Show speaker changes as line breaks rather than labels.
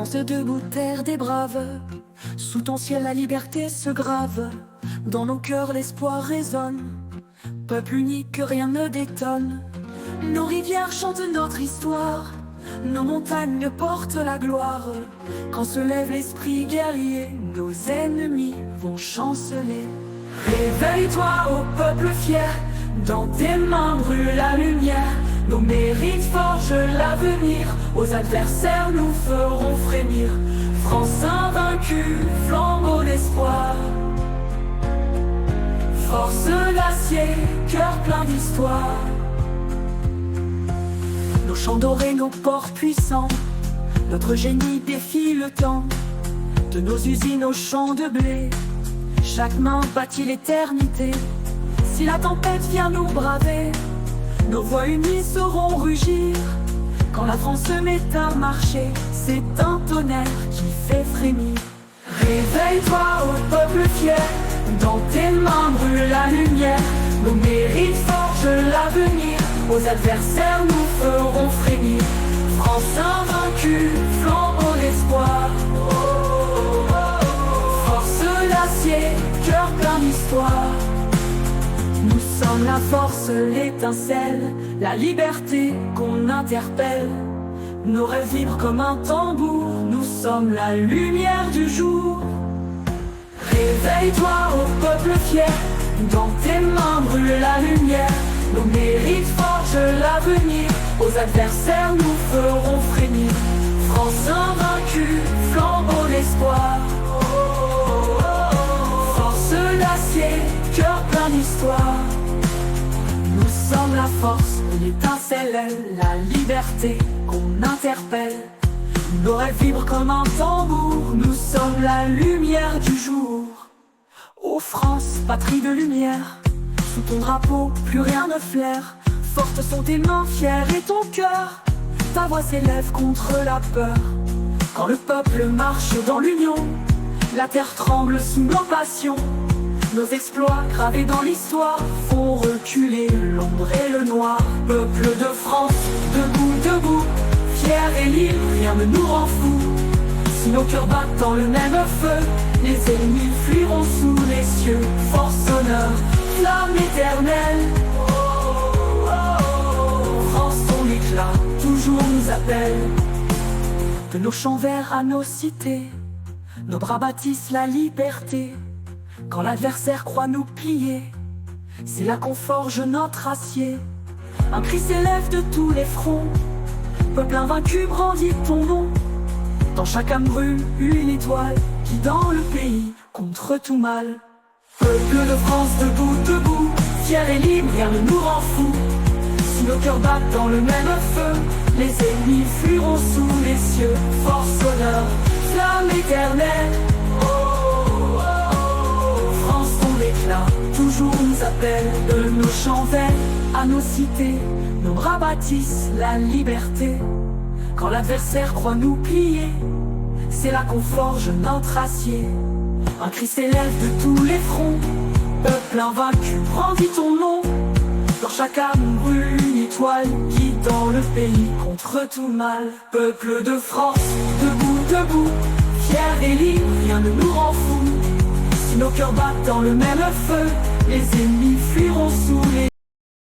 France debout, terre des braves, sous ton ciel la liberté se grave, dans nos cœurs l'espoir résonne, peuple unique que rien ne détonne. Nos rivières chantent notre histoire, nos montagnes portent la gloire. Quand se lève l'esprit guerrier, nos ennemis vont chanceler. Réveille-toi ô peuple fier, dans tes mains brûle la lumière. Nos mérites forgent l'avenir, aux adversaires nous ferons frémir. France invaincue, flambeau d'espoir, force d'acier, cœur plein d'histoire. Nos champs dorés, nos ports puissants, notre génie défie le temps. De nos usines aux champs de blé, chaque main bâtit l'éternité. Si la tempête vient nous braver, nos voix unies sauront rugir. Quand la France se met à marcher, c'est un tonnerre qui fait frémir. Réveille-toi ô peuple fier, dans tes mains brûle la lumière. Nos mérites forgent l'avenir, aux adversaires nous ferons frémir. France invaincue, flambeau d'espoir, force d'acier, cœur plein d'histoire. Nous sommes la force, l'étincelle, la liberté qu'on interpelle. Nos rêves vibrent comme un tambour, nous sommes la lumière du jour. Réveille-toi ô peuple fier, dans tes mains brûle la lumière. Nos mérites forgent l'avenir, aux adversaires nous ferons frémir. France invaincue, flambeau d'espoir, force d'acier, cœur plein d'histoire. Nous sommes la force, l'étincelle, la liberté qu'on interpelle. Nos rêves vibrent comme un tambour, nous sommes la lumière du jour. Ô France, patrie de lumière, sous ton drapeau, plus rien ne flaire. Fortes sont tes mains, fières et ton cœur. Ta voix s'élève contre la peur. Quand le peuple marche dans l'union, la terre tremble sous nos passions. Nos exploits gravés dans l'histoire font reculer l'ombre et le noir. Peuple de France, debout, debout, fiers et libres, rien ne nous rend fous. Si nos cœurs battent dans le même feu, les ennemis fuiront sous les cieux. Force, honneur, flamme éternelle, France ton éclat toujours nous appelle. De nos champs verts à nos cités, nos bras bâtissent la liberté. Quand l'adversaire croit nous plier, c'est là qu'on forge notre acier. Un cri s'élève de tous les fronts, peuple invaincu brandit ton nom. Dans chaque âme brûle une étoile qui dans le pays contre tout mal. Peuple de France debout, debout, fiers et libres, rien ne nous rend fous. Si nos cœurs battent dans le même feu, les ennemis fuiront sous les cieux. Force, honneur, flamme éternelle, France ton éclat toujours nous appelle. De nos champs verts à nos cités, nos bras bâtissent la liberté. Quand l'adversaire croit nous plier, c'est là qu'on forge notre acier. Un cri s'élève de tous les fronts, peuple invaincu brandit ton nom. Dans chaque âme brûle une étoile qui dans le pays contre tout mal. Peuple de France, debout, debout, fiers et libres, rien ne nous rend fous. Si nos cœurs battent dans le même feu, les ennemis fuiront sous les